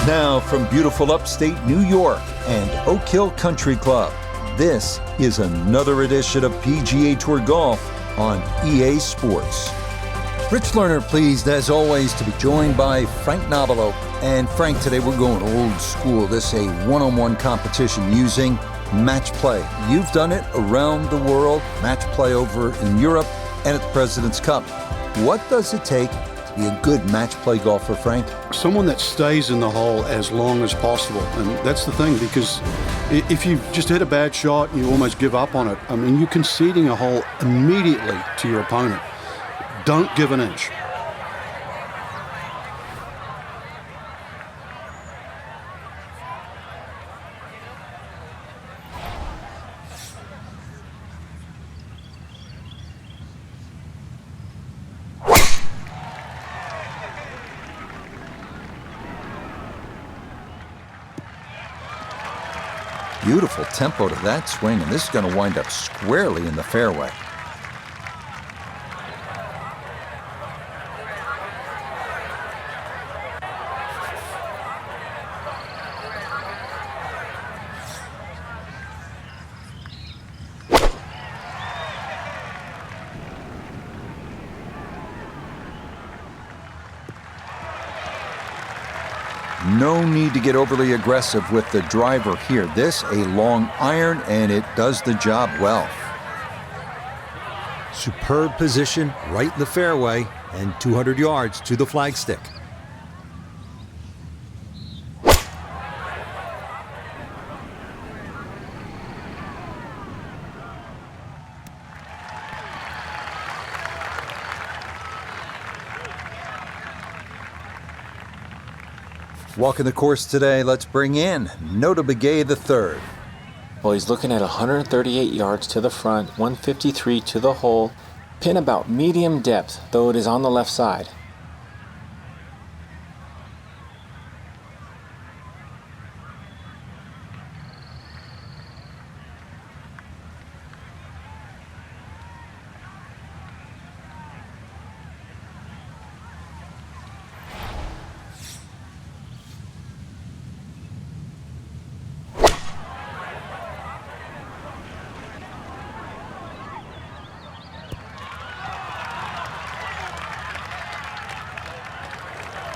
now from beautiful upstate New York and Oak Hill Country Club, this is another edition of PGA Tour Golf on EA Sports. Rich Lerner pleased, as always, to be joined by Frank Nobilo. And Frank, today we're going old school. This is a one-on-one competition using Matchplay. You've done it around the world, Matchplay over in Europe and at the President's Cup. What does it take to be a good Matchplay golfer, Frank? Someone that stays in the hole as long as possible. And that's the thing, because if you just hit a bad shot and you almost give up on it, I mean, you're conceding a hole immediately to your opponent. Don't give an inch. Beautiful tempo to that swing, and this is going to wind up squarely in the fairway. No need to get overly aggressive with the driver here. This, a long iron, and it does the job well. Superb position right in the fairway and 200 yards to the flagstick. Walking the course today, let's bring in Nota Begay III. Well, he's looking at 138 yards to the front, 153 to the hole, pin about medium depth, though it is on the left side.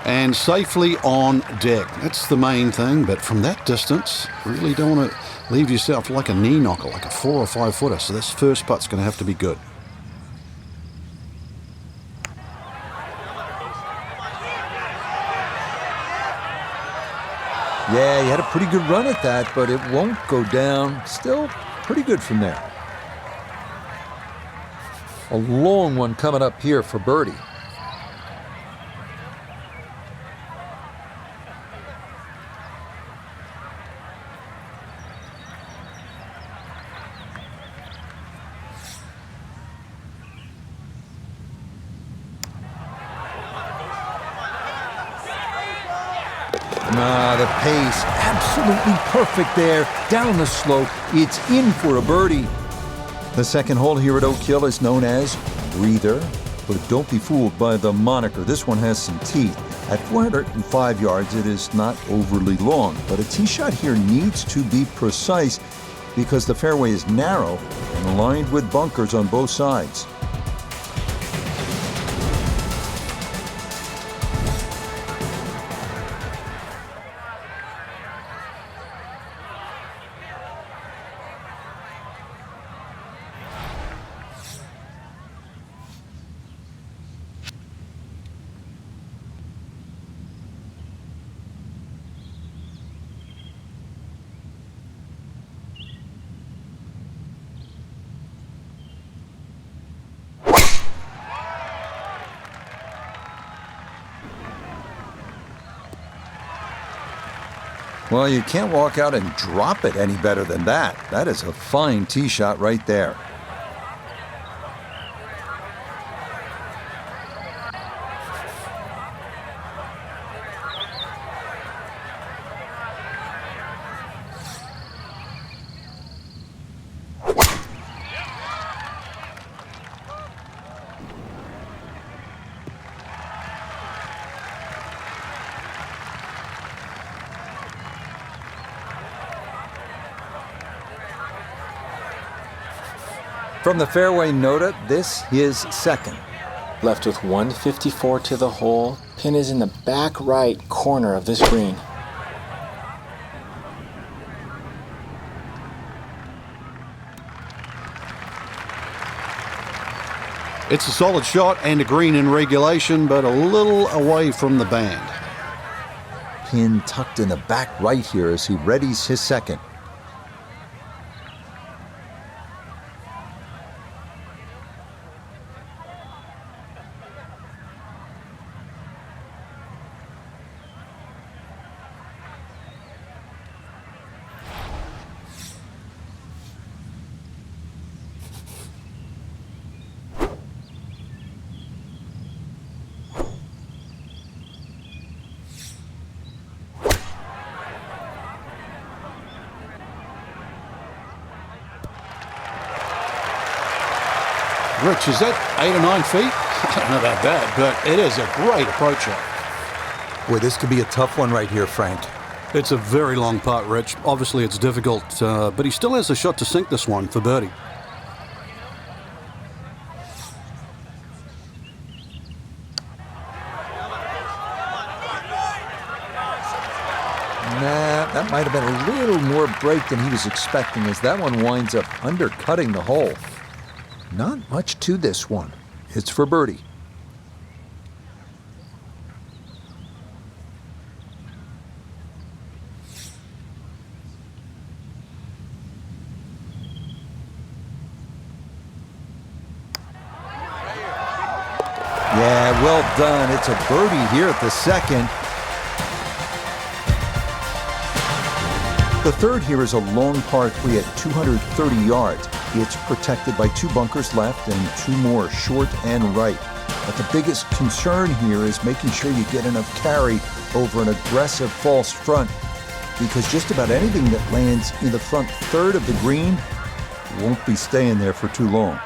And safely on deck. That's the main thing, but from that distance, really don't want to leave yourself like a knee knocker, like a 4 or 5 footer. So this first putt's going to have to be good. Yeah, he had a pretty good run at that, but it won't go down. Still pretty good from there. A long one coming up here for birdie. The pace, absolutely perfect there, down the slope. It's in for a birdie. The second hole here at Oak Hill is known as Breather, but don't be fooled by the moniker. This one has some teeth. At 405 yards, it is not overly long, but a tee shot here needs to be precise because the fairway is narrow and lined with bunkers on both sides. Well, you can't walk out and drop it any better than that. That is a fine tee shot right there. From the fairway nota, this his second. Left with 154 to the hole. Pin is in the back right corner of this green. It's a solid shot and a green in regulation, but a little away from the band. Pin tucked in the back right here as he readies his second. Rich, is that 8 or 9 feet? I don't know about that, but it is a great approach shot. Boy, this could be a tough one right here, Frank. It's a very long putt, Rich. Obviously, it's difficult, but he still has a shot to sink this one for birdie. Nah, that might have been a little more break than he was expecting as that one winds up undercutting the hole. Not much to this one. It's for birdie. Yeah, well done. It's a birdie here at the second. The third here is a long par 3 at 230 yards. It's protected by 2 bunkers left and 2 more short and right. But the biggest concern here is making sure you get enough carry over an aggressive false front, because just about anything that lands in the front third of the green won't be staying there for too long.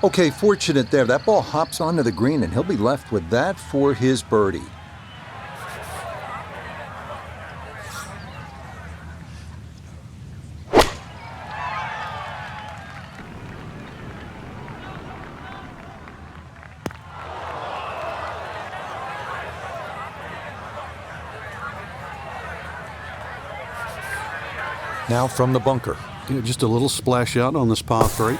Okay, fortunate there. That ball hops onto the green, and he'll be left with that for his birdie. Now from the bunker. Yeah, just a little splash out on this par 3.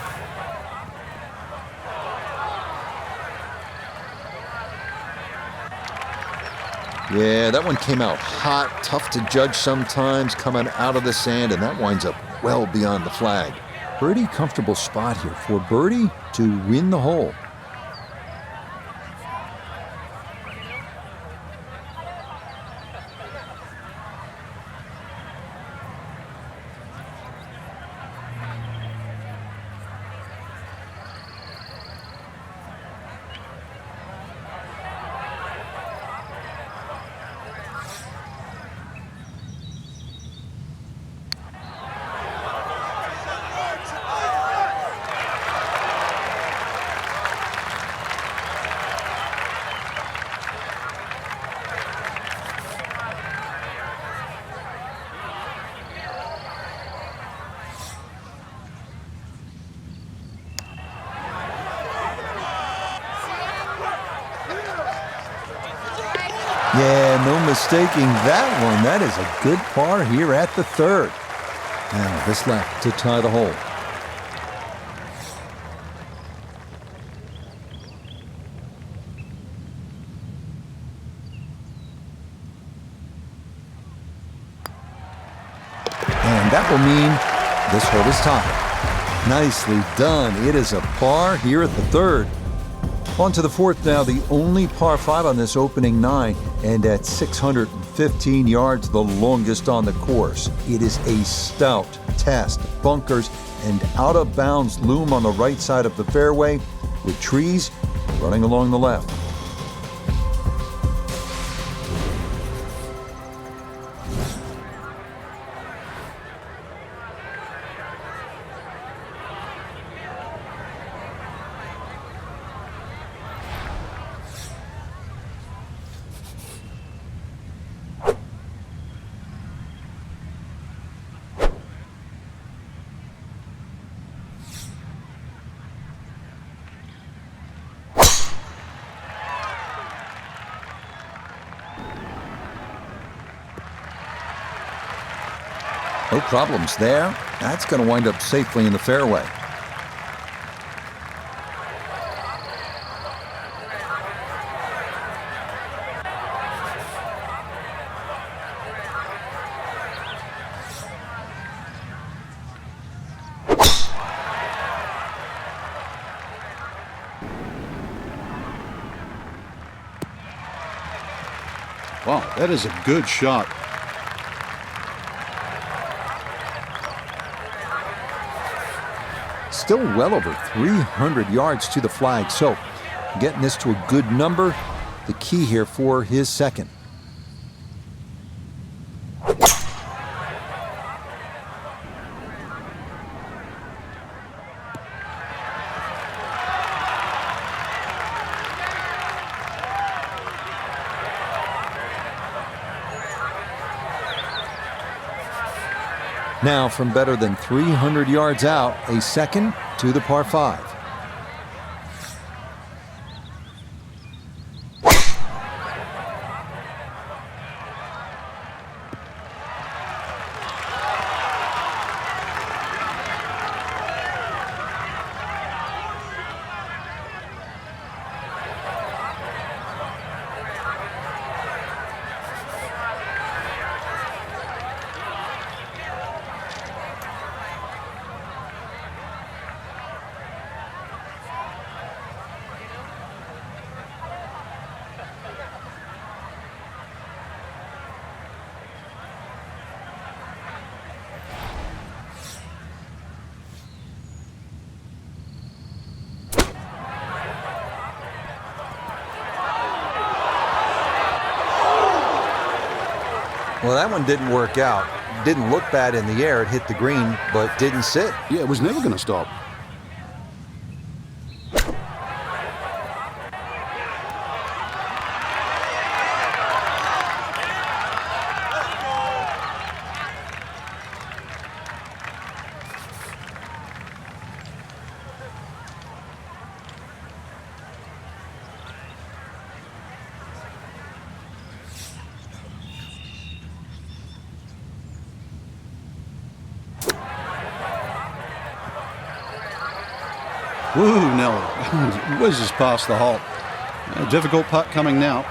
Yeah, that one came out hot, tough to judge sometimes, coming out of the sand, and that winds up well beyond the flag. Pretty comfortable spot here for birdie to win the hole. Yeah, no mistaking that one. That is a good par here at the third. Now this left to tie the hole. And that will mean this hole is tied. Nicely done. It is a par here at the third. On to the fourth now, the only par 5 on this opening 9, and at 640 15 yards, the longest on the course. It is a stout test. Bunkers and out-of-bounds loom on the right side of the fairway, with trees running along the left. No problems there. That's going to wind up safely in the fairway. Wow, that is a good shot. Still well over 300 yards to the flag, so getting this to a good number, the key here for his second. Now, from better than 300 yards out, a second to the par 5. Well, that one didn't work out. Didn't look bad in the air. It hit the green, but didn't sit. Yeah, it was never going to stop. Woo, Nelly. Whizzes past the hole. A difficult putt coming now.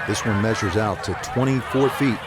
This one measures out to 24 feet.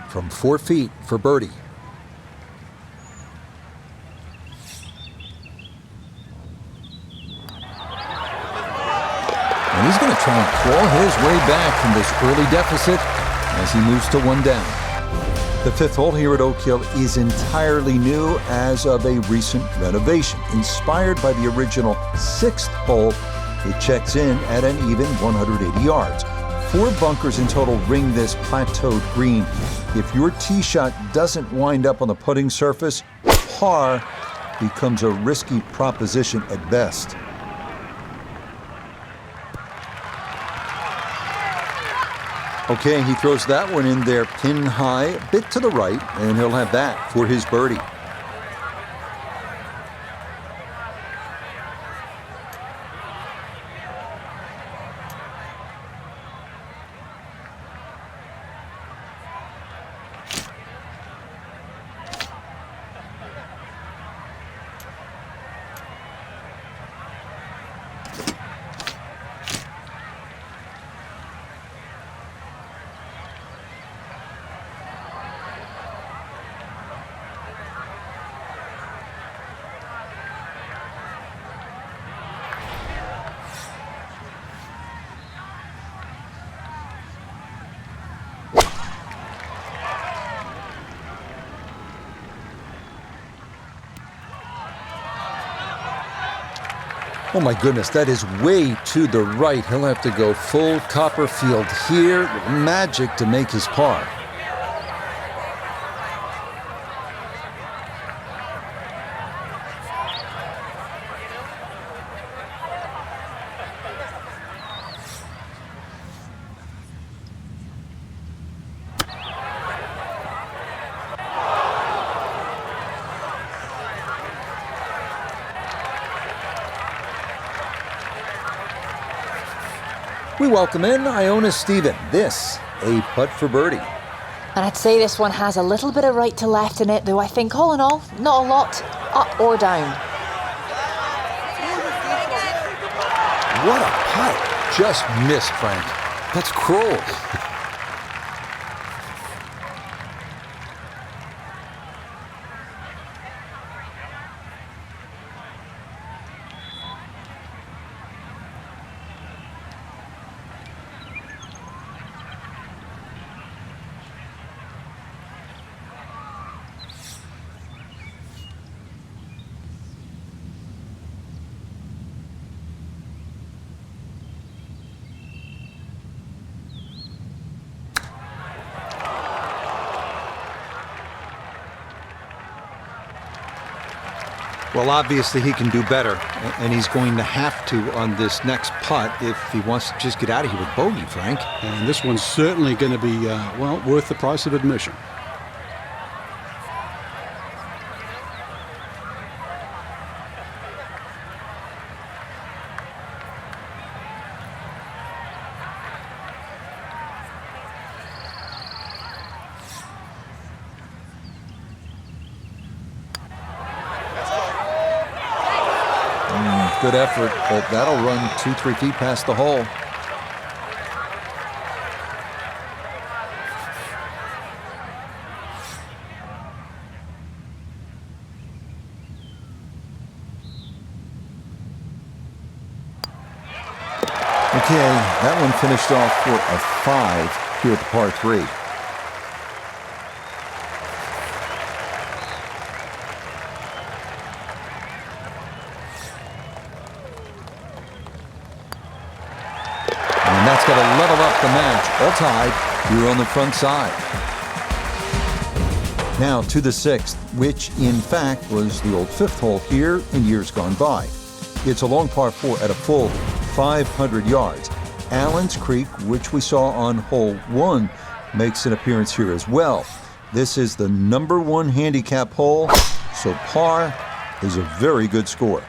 From 4 feet for birdie. And he's going to try and claw his way back from this early deficit as he moves to one down. The fifth hole here at Oak Hill is entirely new as of a recent renovation. Inspired by the original sixth hole, it checks in at an even 180 yards. 4 bunkers in total ring this plateaued green. If your tee shot doesn't wind up on the putting surface, par becomes a risky proposition at best. Okay, he throws that one in there pin high, a bit to the right, and he'll have that for his birdie. Oh my goodness, that is way to the right. He'll have to go full Copperfield here. Magic to make his par. We welcome in Iona Stephen. This, a putt for birdie. And I'd say this one has a little bit of right to left in it, though I think all in all, not a lot, up or down. What a putt. Just missed, Frank. That's cruel. Well, obviously he can do better, and he's going to have to on this next putt if he wants to just get out of here with bogey, Frank. And this one's certainly going to be, well, worth the price of admission. Good effort, but that'll run 2-3 feet past the hole. Okay, that one finished off for a 5 here at the par 3. And that's going to level up the match, all tied here on the front side. Now to the 6th, which in fact was the old 5th hole here in years gone by. It's a long par 4 at a full 500 yards. Allen's Creek, which we saw on hole 1, makes an appearance here as well. This is the number 1 handicap hole, so par is a very good score.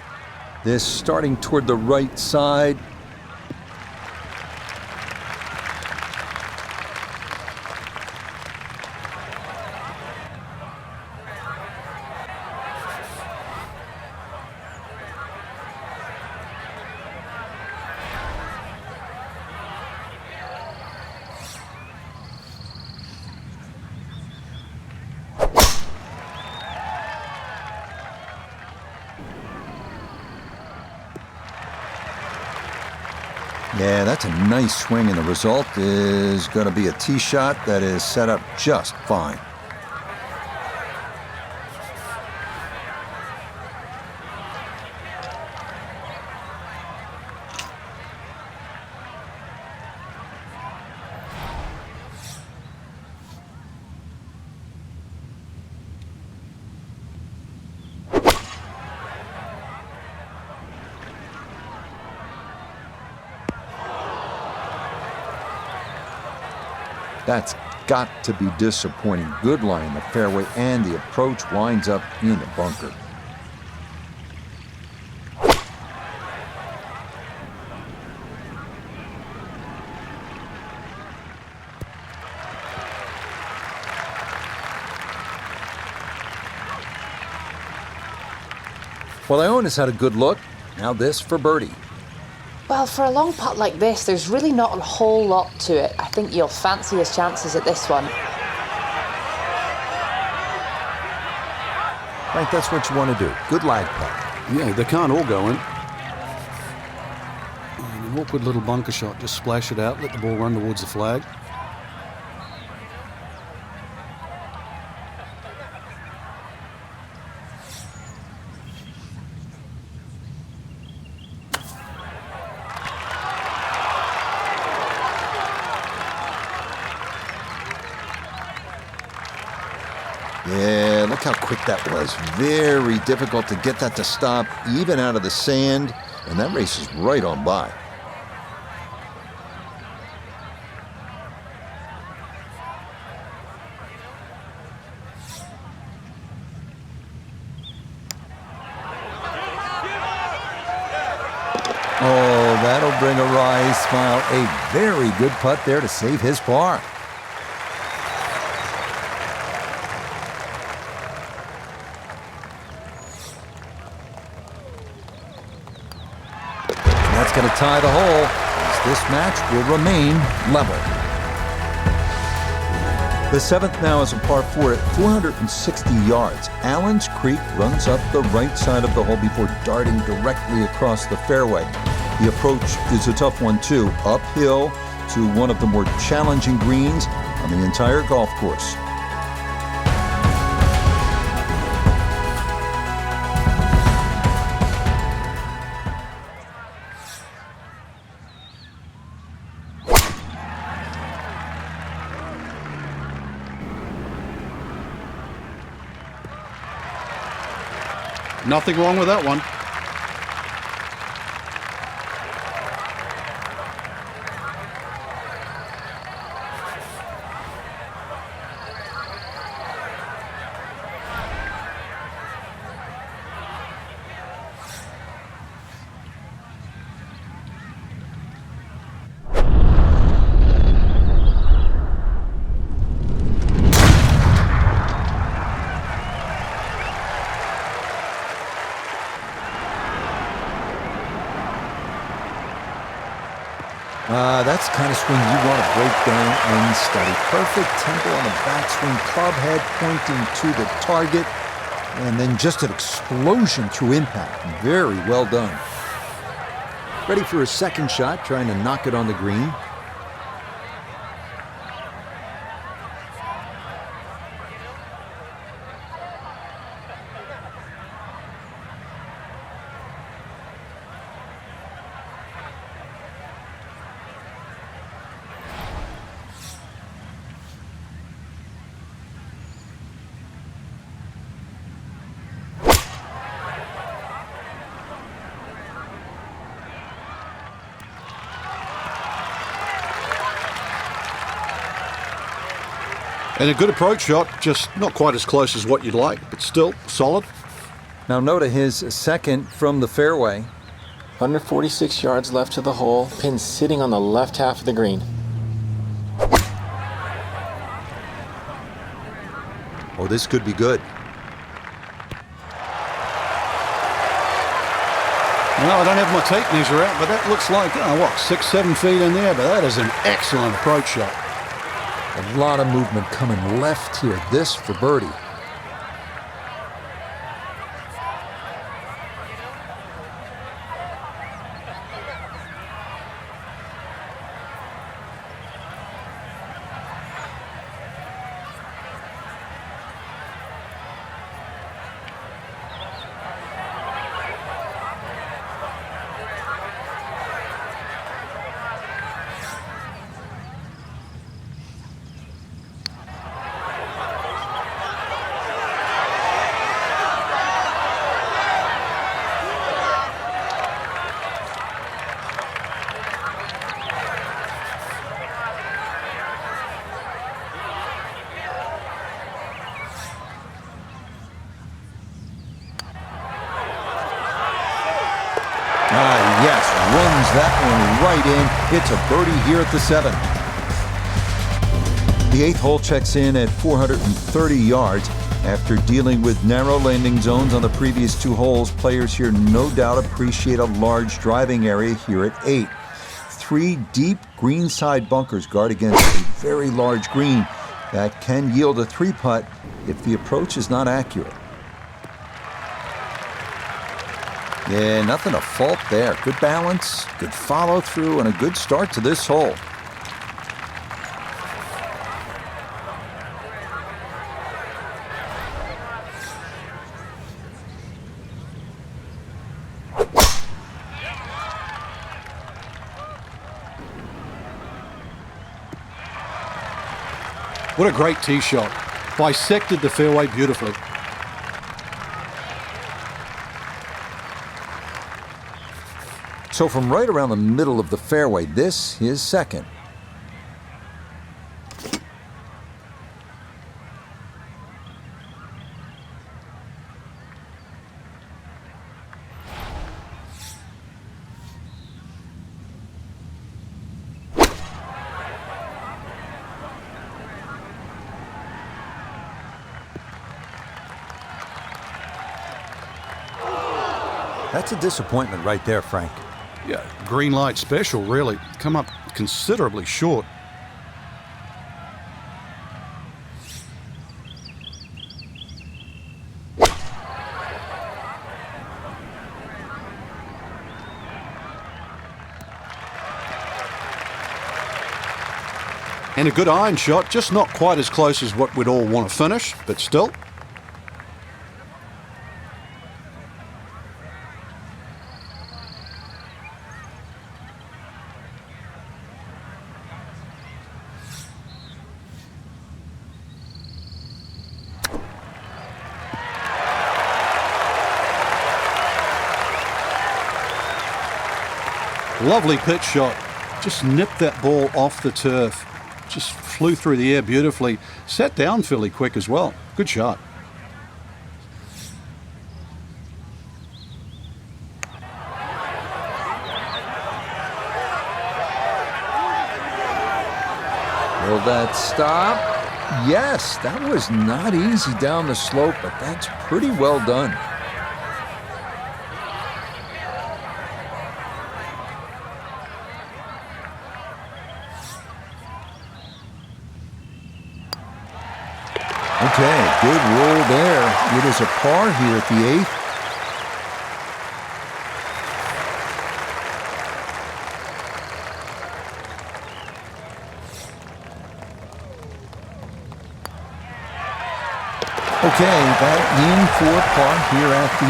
This starting toward the right side. Yeah, that's a nice swing, and the result is going to be a tee shot that is set up just fine. That's got to be disappointing. Good lie in the fairway, and the approach winds up in the bunker. Well, Ione has had a good look. Now this for birdie. Well, for a long putt like this, there's really not a whole lot to it. I think you'll fancy his chances at this one. Right, that's what you want to do. Good lag putt. Yeah, they can't all go in. And an awkward little bunker shot. Just splash it out, let the ball run towards the flag. Yeah, look how quick that was. Very difficult to get that to stop, even out of the sand, and that race is right on by. Oh, that'll bring a wry smile. A very good putt there to save his par. That's going to tie the hole, as this match will remain level. The seventh now is a par 4 at 460 yards. Allen's Creek runs up the right side of the hole before darting directly across the fairway. The approach is a tough one too, uphill to one of the more challenging greens on the entire golf course. Nothing wrong with that one. That's the kind of swing you want to break down and study. Perfect tempo on the backswing, club head pointing to the target, and then just an explosion through impact. Very well done. Ready for a second shot, trying to knock it on the green. And a good approach shot, just not quite as close as what you'd like, but still solid. Now Noda, his second from the fairway. 146 yards left to the hole, pin sitting on the left half of the green. Oh, this could be good. Well, I don't have my tape measure out, but that looks like, 6-7 feet in there, but that is an excellent approach shot. A lot of movement coming left here. This for birdie. one right in. It's a birdie here at the 7th. The 8th hole checks in at 430 yards. After dealing with narrow landing zones on the previous 2 holes, players here no doubt appreciate a large driving area here at 8. 3 deep greenside bunkers guard against a very large green that can yield a 3-putt if the approach is not accurate. Yeah, nothing to fault there. Good balance, good follow through, and a good start to this hole. What a great tee shot. Bisected the fairway beautifully. So from right around the middle of the fairway, this is second. That's a disappointment right there, Frank. Yeah, green light special, really. Come up considerably short. And a good iron shot, just not quite as close as what we'd all want to finish, but still. Lovely pitch shot. Just nipped that ball off the turf. Just flew through the air beautifully. Sat down fairly quick as well. Good shot. Will that stop? Yes, that was not easy down the slope, but that's pretty well done. Okay, good roll there. It is a par here at the 8th. Okay, that in for par here at the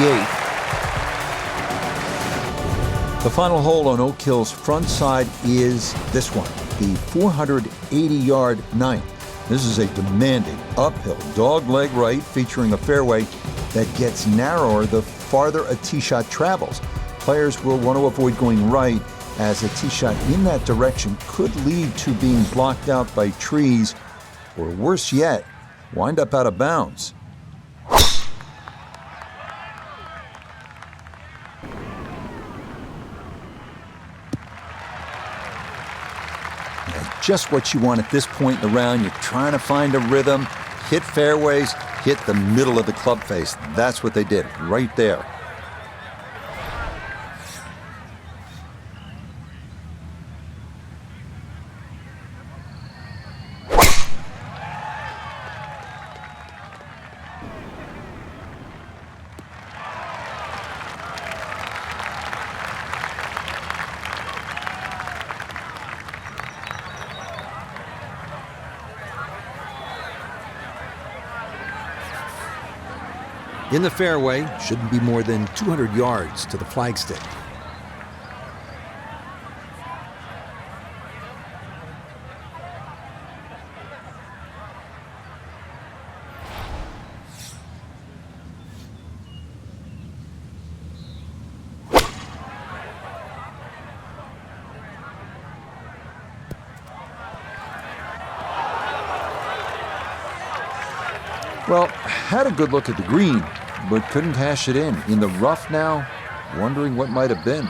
8th. The final hole on Oak Hill's front side is this one, the 480-yard 9th. This is a demanding uphill dogleg right featuring a fairway that gets narrower the farther a tee shot travels. Players will want to avoid going right as a tee shot in that direction could lead to being blocked out by trees or worse yet, wind up out of bounds. Just what you want at this point in the round. You're trying to find a rhythm, hit fairways, hit the middle of the club face. That's what they did right there. In the fairway, shouldn't be more than 200 yards to the flagstick. Well, had a good look at the green, but couldn't cash it in. In the rough now, wondering what might have been.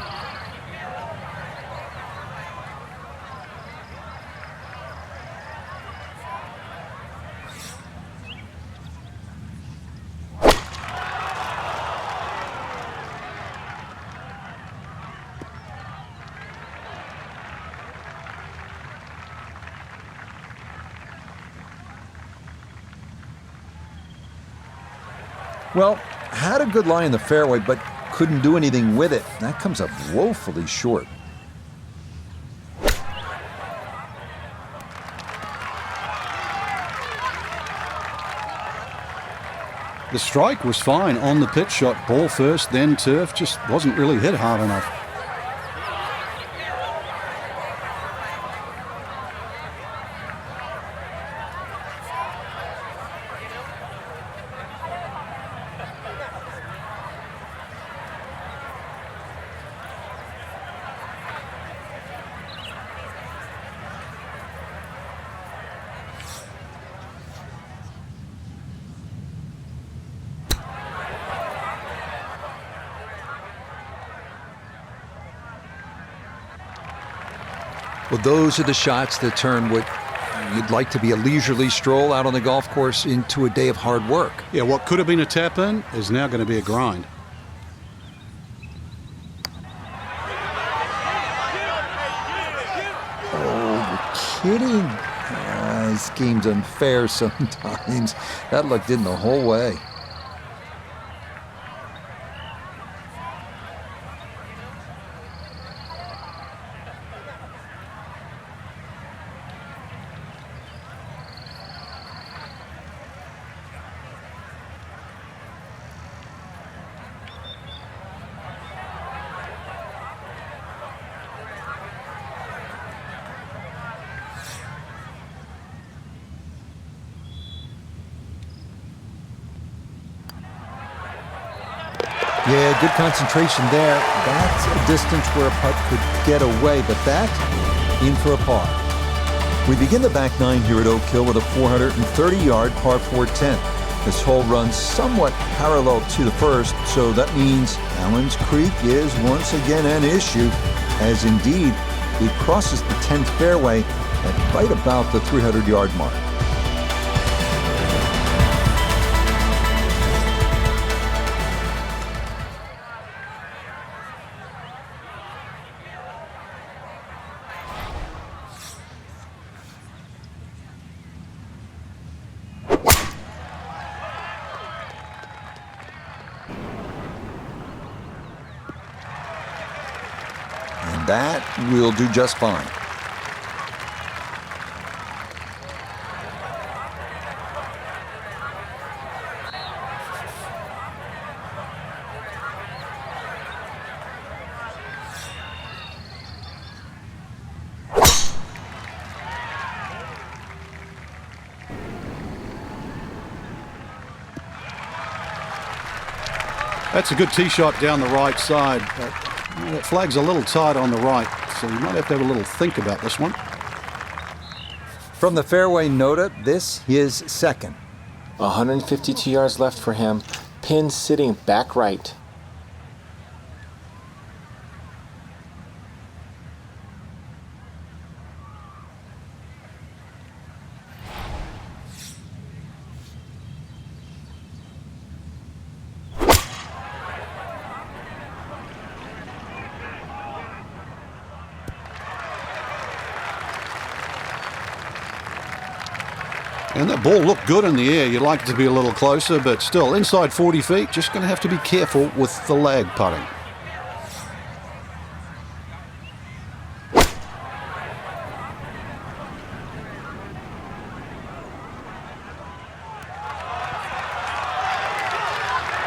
Well, had a good lie in the fairway, but couldn't do anything with it. That comes up woefully short. The strike was fine on the pitch shot. Ball first, then turf. Just wasn't really hit hard enough. Well, those are the shots that turn what you'd like to be a leisurely stroll out on the golf course into a day of hard work. Yeah, what could have been a tap in is now going to be a grind. Oh, you're kidding? This game's unfair sometimes. That looked in the whole way. Yeah, good concentration there. That's a distance where a putt could get away, but that, in for a par. We begin the back nine here at Oak Hill with a 430-yard par 4-10. This hole runs somewhat parallel to the first, so that means Allen's Creek is once again an issue, as indeed it crosses the 10th fairway at right about the 300-yard mark. That will do just fine. That's a good tee shot down the right side. That flag's a little tight on the right, so you might have to have a little think about this one. From the fairway nota, this is second. 152 yards left for him. Pin sitting back right. And that ball looked good in the air. You'd like it to be a little closer, but still, inside 40 feet, just going to have to be careful with the lag putting.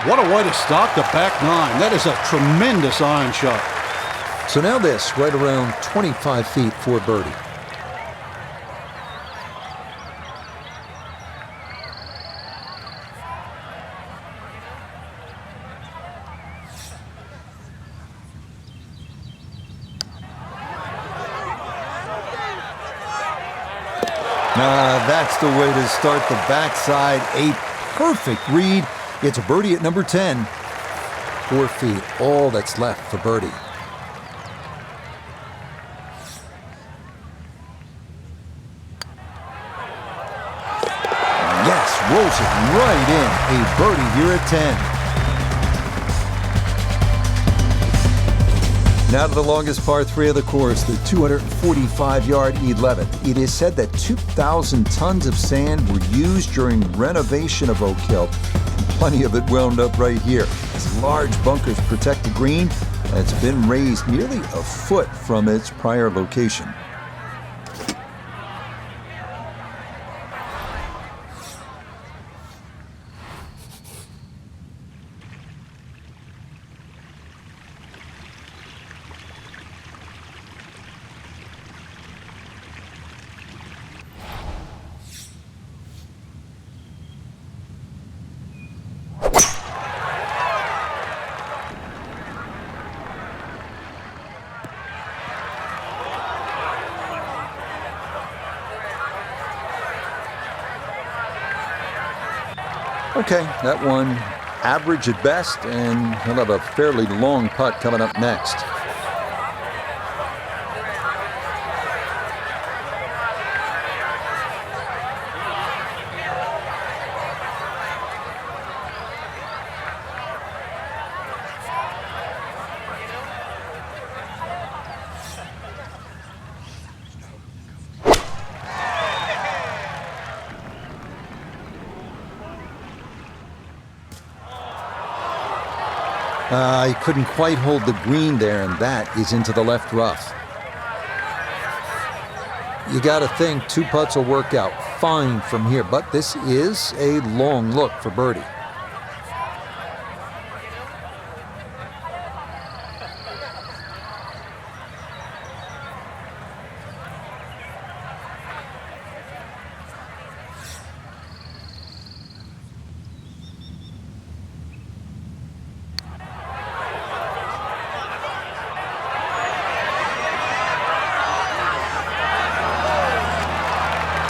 What a way to start the back nine. That is a tremendous iron shot. So now this, right around 25 feet for birdie. That's the way to start the backside. A perfect read. It's a birdie at number 10. 4 feet, all that's left for birdie. Yes, rolls it right in. A birdie here at 10. Now to the longest par 3 of the course, the 245-yard 11th. It is said that 2,000 tons of sand were used during renovation of Oak Hill. plenty of it wound up right here. These large bunkers protect the green that's been raised nearly a foot from its prior location. Okay, that one average at best, and he'll have a fairly long putt coming up next. He couldn't quite hold the green there, and that is into the left rough. You got to think 2 putts will work out fine from here, but this is a long look for birdie.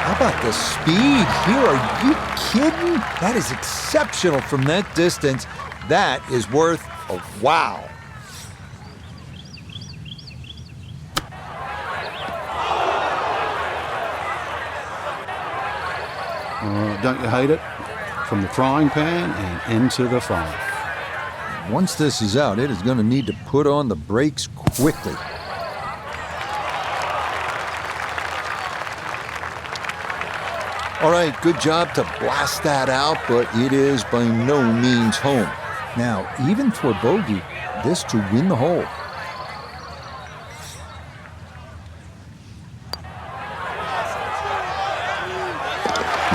How about the speed here? Are you kidding? That is exceptional from that distance. That is worth a wow. Don't you hate it? From the frying pan and into the fire. Once this is out, it is going to need to put on the brakes quickly. All right, good job to blast that out, but it is by no means home. Now, even for bogey, this to win the hole.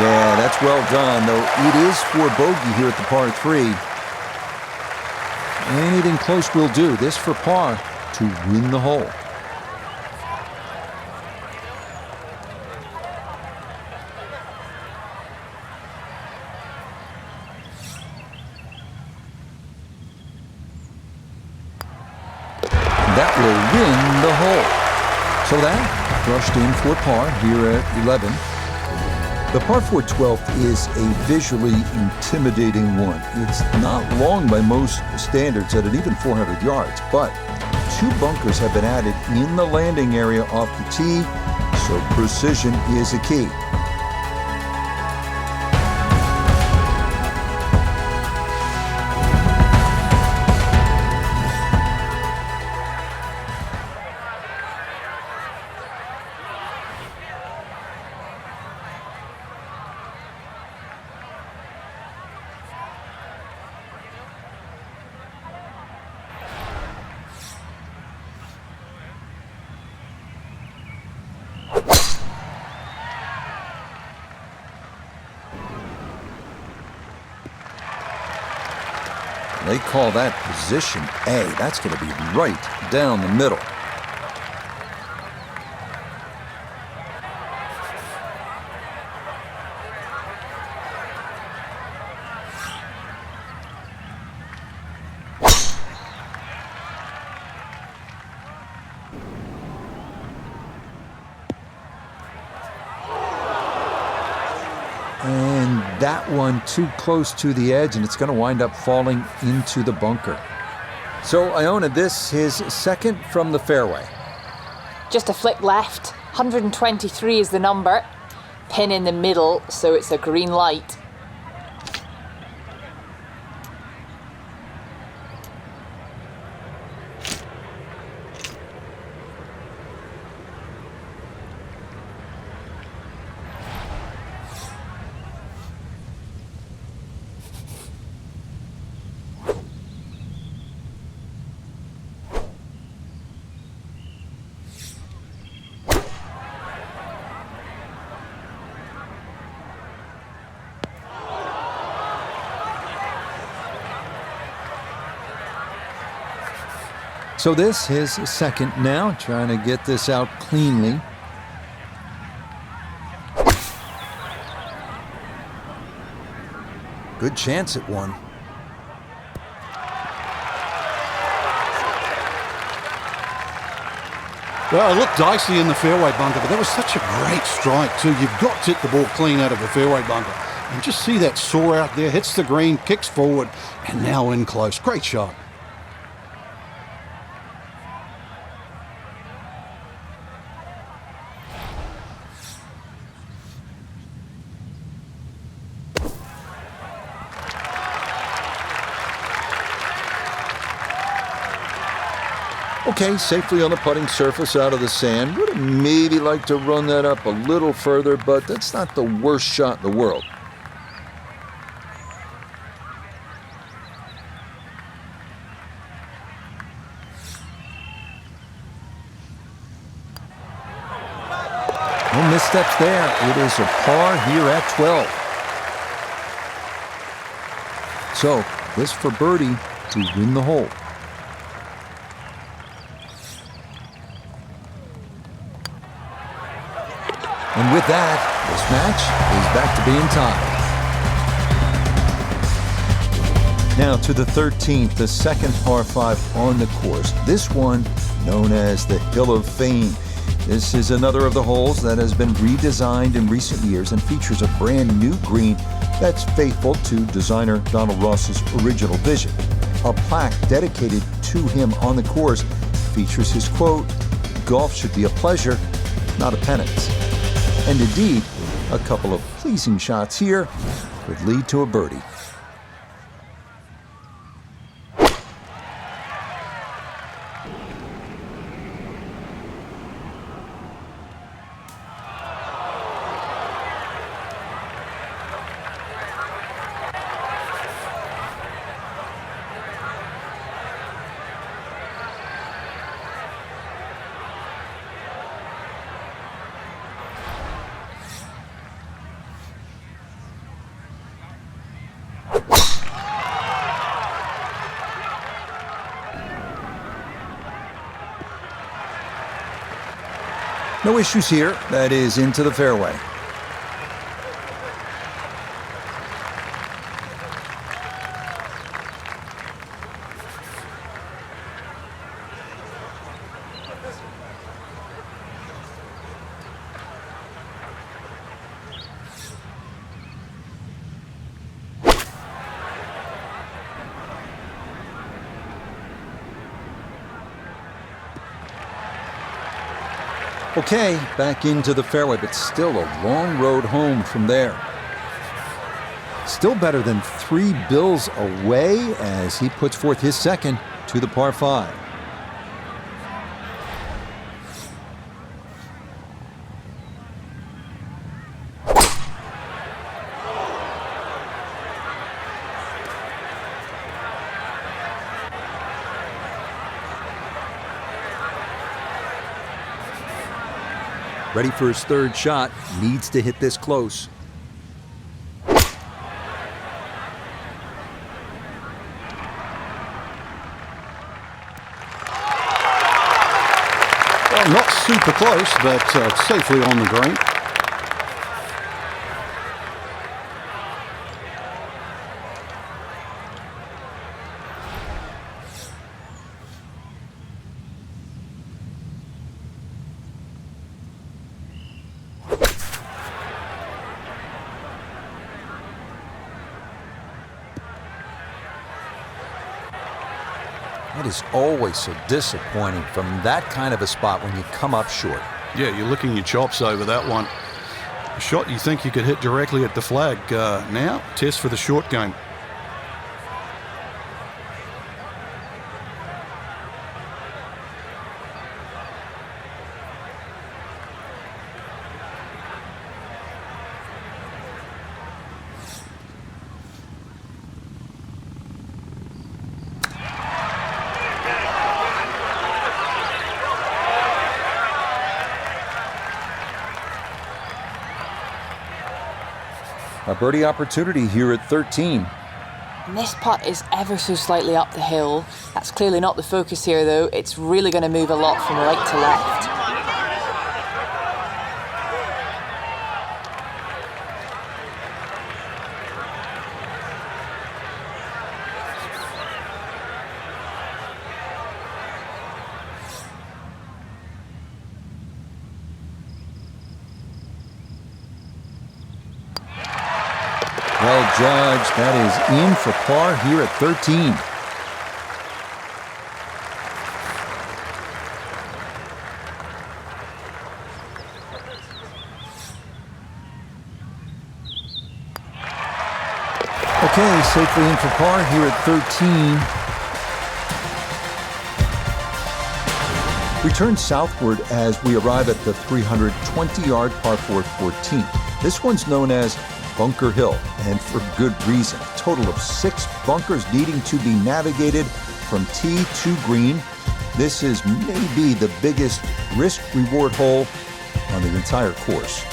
Yeah, that's well done, though it is for bogey here at the par 3. Anything close will do. This for par to win the hole. That will win the hole. So that brushed in for par here at 11. The par 4 12th is a visually intimidating one. It's not long by most standards at an even 400 yards, but 2 bunkers have been added in the landing area off the tee, so precision is a key. They call that position A. That's going to be right down the middle. And that one too close to the edge, and it's going to wind up falling into the bunker. So Iona, this is second from the fairway. Just a flick left. 123 is the number. Pin in the middle, so it's a green light. So this is second now, trying to get this out cleanly. Good chance at one. Well, it looked dicey in the fairway bunker, but that was such a great strike too. You've got to hit the ball clean out of the fairway bunker. And just see that saw out there, hits the green, kicks forward, and now in close. Great shot. Okay, safely on the putting surface out of the sand. Would have maybe liked to run that up a little further, but that's not the worst shot in the world. No missteps there. It is a par here at 12. So, this for birdie to win the hole. And with that, this match is back to being tied. Now to the 13th, the second par 5 on the course. This one known as the Hill of Fame. This is another of the holes that has been redesigned in recent years and features a brand new green that's faithful to designer Donald Ross's original vision. A plaque dedicated to him on the course features his quote, "Golf should be a pleasure, not a penance." And indeed, a couple of pleasing shots here could lead to a birdie. No issues here. That is into the fairway. Okay, back into the fairway, but still a long road home from there. Still better than 3 bills away as he puts forth his second to the par 5. Ready for his third shot, needs to hit this close. Well, not super close, but safely on the green. It is always so disappointing from that kind of a spot when you come up short. Yeah, you're licking your chops over that one. A shot you think you could hit directly at the flag. Now, test for the short game. A birdie opportunity here at 13. And this putt is ever so slightly up the hill. That's clearly not the focus here, though. It's really going to move a lot from right to left. Well judged. That is in for par here at 13. Okay, safely in for par here at 13. We turn southward as we arrive at the 320-yard par 4 14th. This one's known as Bunker Hill, and for good reason. A total of 6 bunkers needing to be navigated from tee to green. This is maybe the biggest risk-reward hole on the entire course.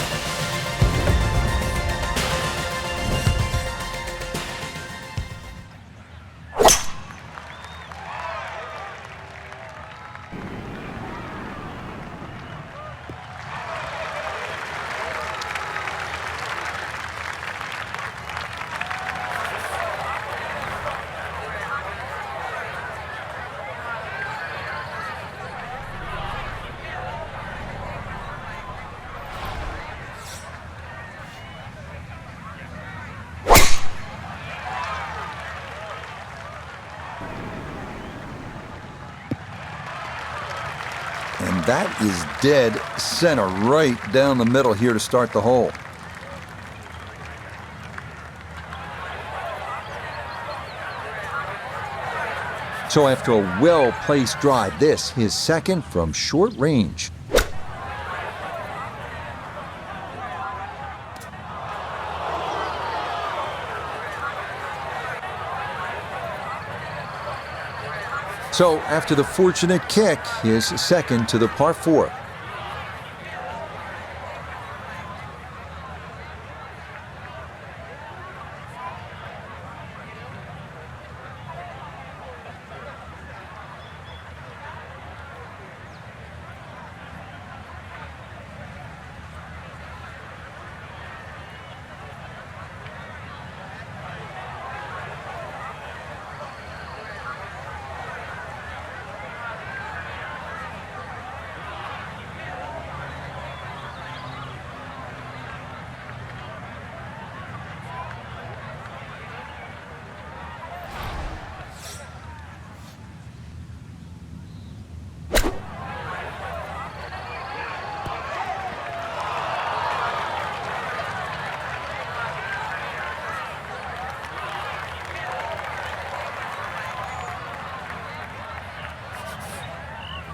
And that is dead center, right down the middle here to start the hole. So after a well-placed drive, this his second from short range. So after the fortunate kick, his second to the par 4.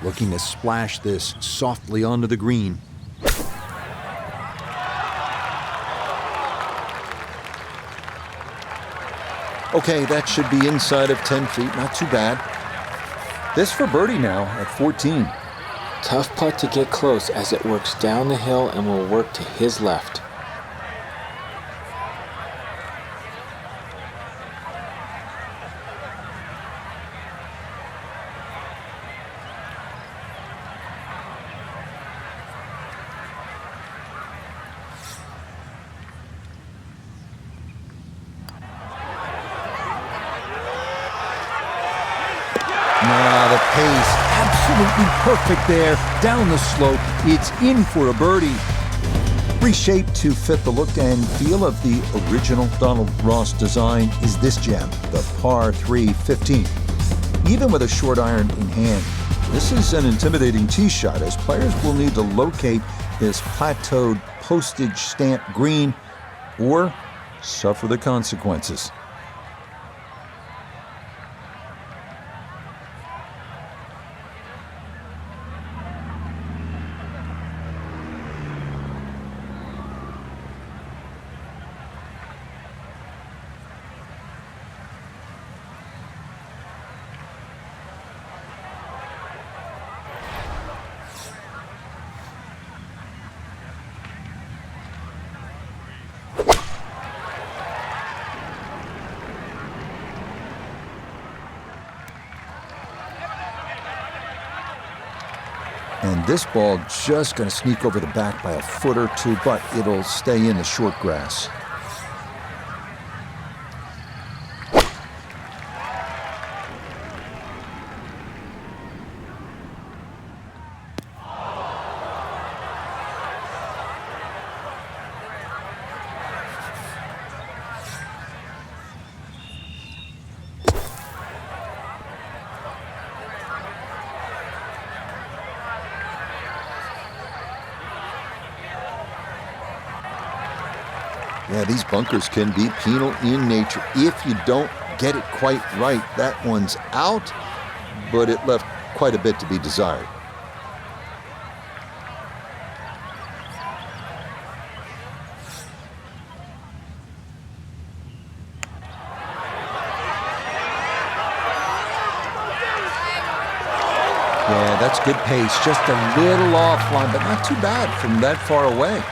Looking to splash this softly onto the green. Okay, that should be inside of 10 feet, not too bad. This for birdie now at 14. Tough putt to get close as it works down the hill and will work to his left. Nah, the pace, absolutely perfect there. Down the slope, it's in for a birdie. Reshaped to fit the look and feel of the original Donald Ross design is this gem, the par 3 15. Even with a short iron in hand, this is an intimidating tee shot as players will need to locate this plateaued postage stamp green or suffer the consequences. And this ball just going to sneak over the back by a foot or two, but it'll stay in the short grass. Yeah, these bunkers can be penal in nature. If you don't get it quite right, that one's out, but it left quite a bit to be desired. Yeah, that's good pace. Just a little offline, but not too bad from that far away.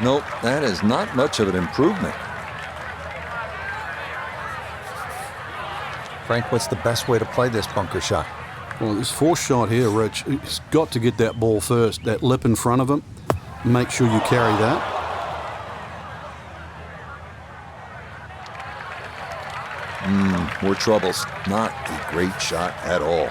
Nope, that is not much of an improvement. Frank, what's the best way to play this bunker shot? Well, this fourth shot here, Rich, he's got to get that ball first, that lip in front of him. Make sure you carry that. More troubles. Not a great shot at all.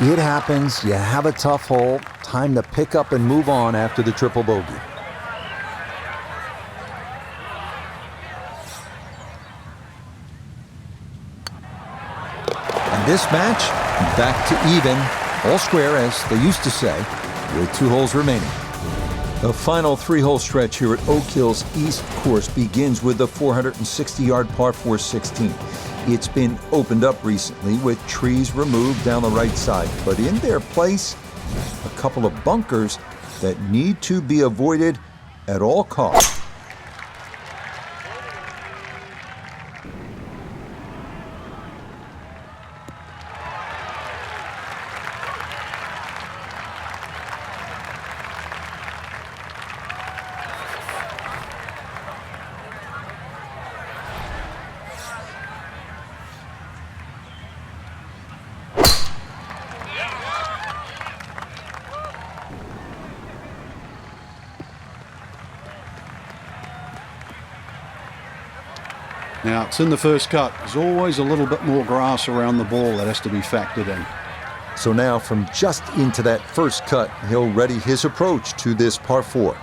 It happens. You have a tough hole. Time to pick up and move on after the triple bogey. And this match, back to even, all square as they used to say, with 2 holes remaining. The final 3-hole stretch here at Oak Hill's East Course begins with the 460-yard par 4 16. It's been opened up recently with trees removed down the right side, but in their place, a couple of bunkers that need to be avoided at all costs. Now, it's in the first cut. There's always a little bit more grass around the ball that has to be factored in. So now from just into that first cut, he'll ready his approach to this par 4.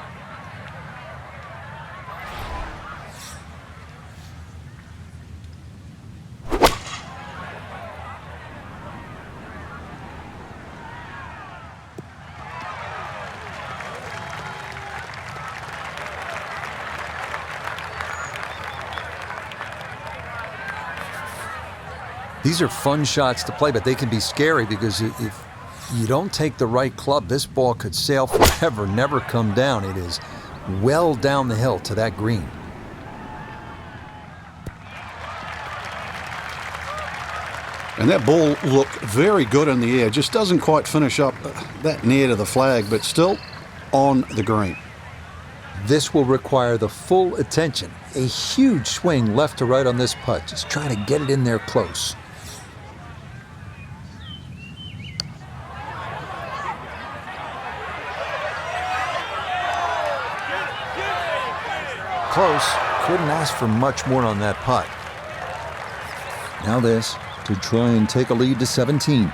These are fun shots to play, but they can be scary because if you don't take the right club, this ball could sail forever, never come down. It is well down the hill to that green. And that ball looked very good in the air. Just doesn't quite finish up that near to the flag, but still on the green. This will require the full attention. A huge swing left to right on this putt. Just trying to get it in there close. close. Couldn't ask for much more on that putt. Now this to try and take a lead to 17.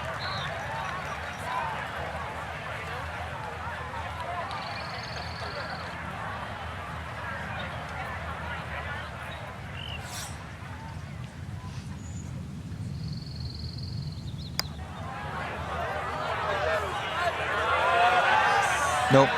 Nope.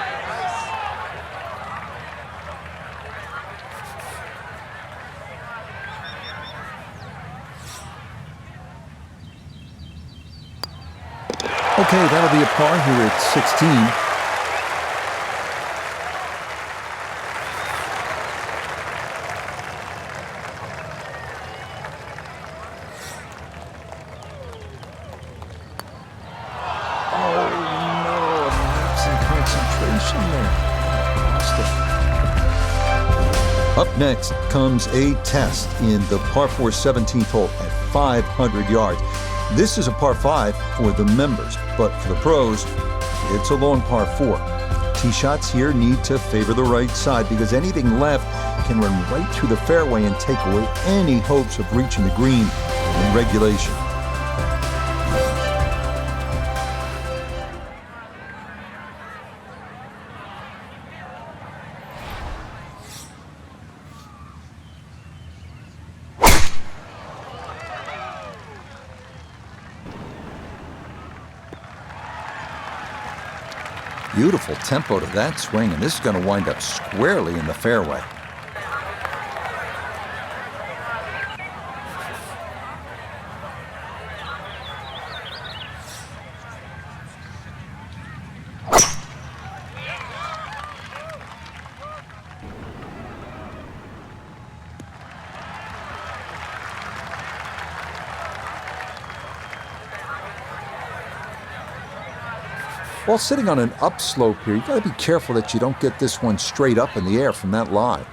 Okay, that'll be a par here at 16. Up next comes a test in the par 4 17th hole at 500 yards. This is a par 5 for the members, but for the pros, it's a long par 4. Tee shots here need to favor the right side because anything left can run right through the fairway and take away any hopes of reaching the green in regulation. Beautiful tempo to that swing, and this is going to wind up squarely in the fairway. While sitting on an upslope here, you've got to be careful that you don't get this one straight up in the air from that lie.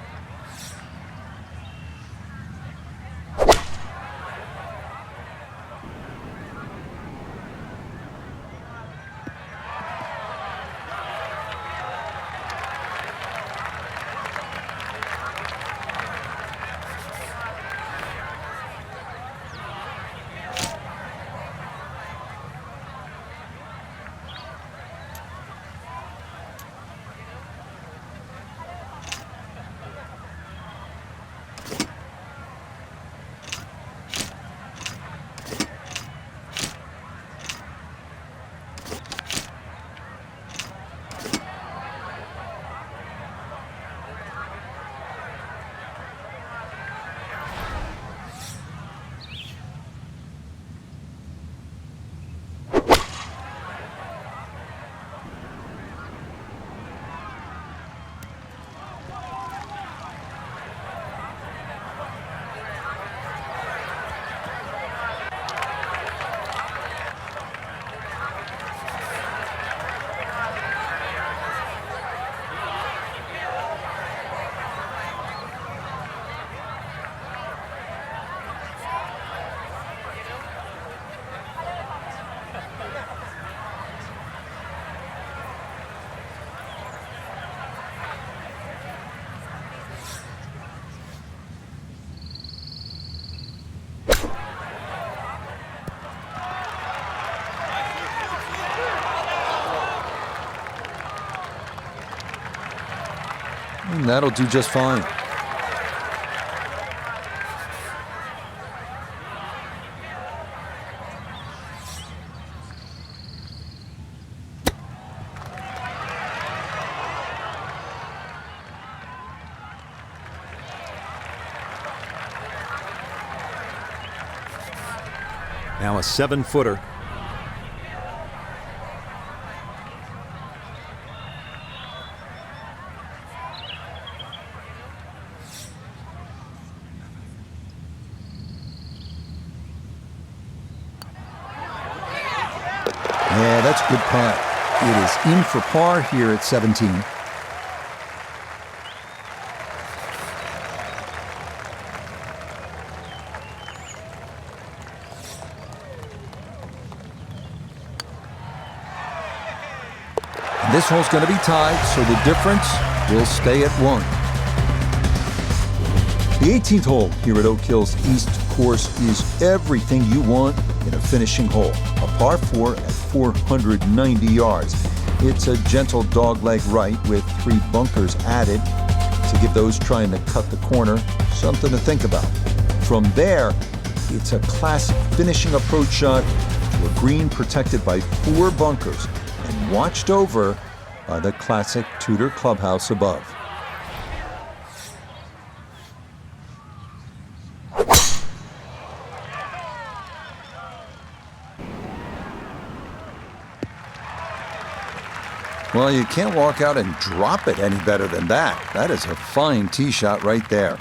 And that'll do just fine. Now a 7-footer. Yeah, that's a good putt. It is in for par here at 17. And this hole's going to be tied, so the difference will stay at 1. The 18th hole here at Oak Hill's East Course is everything you want in a finishing hole. A par 4 at 490 yards. It's a gentle dogleg right with 3 bunkers added to give those trying to cut the corner something to think about. From there, it's a classic finishing approach shot to a green protected by 4 bunkers and watched over by the classic Tudor clubhouse above. Well, you can't walk out and drop it any better than that. That is a fine tee shot right there.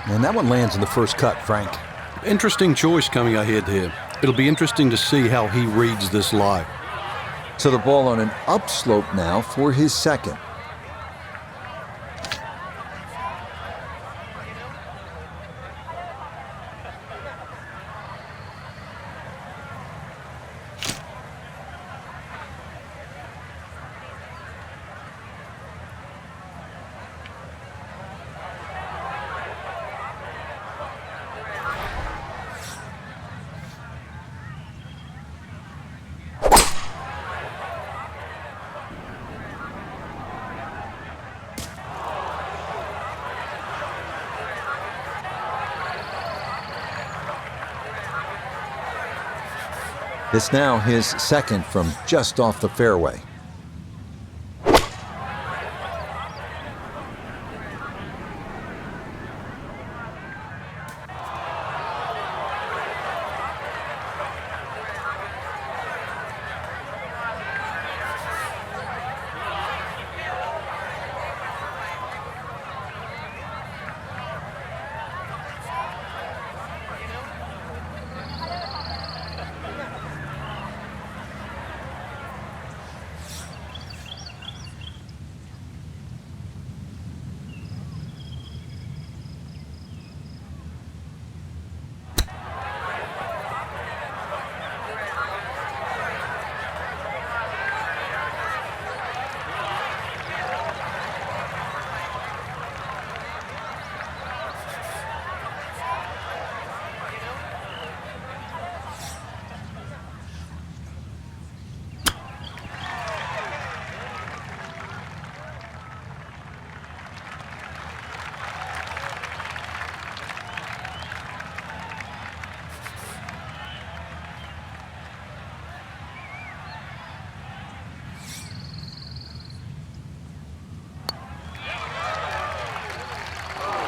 And that one lands in the first cut, Frank. Interesting choice coming ahead here. It'll be interesting to see how he reads this lie. So the ball on an upslope now for his second. It's now his second from just off the fairway.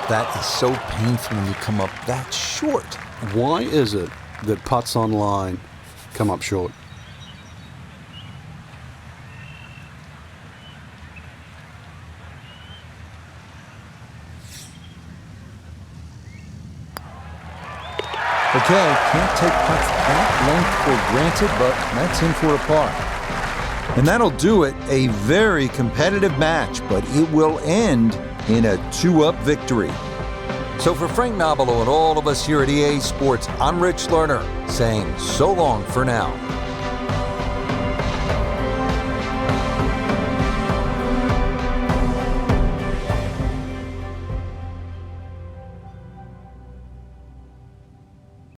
That is so painful when you come up that short. Why is it that putts online come up short? Okay, can't take putts that length for granted, but that's in for a par. And that'll do it. A very competitive match, but it will end in a 2-up victory. So for Frank Nobilo and all of us here at EA Sports, I'm Rich Lerner saying so long for now.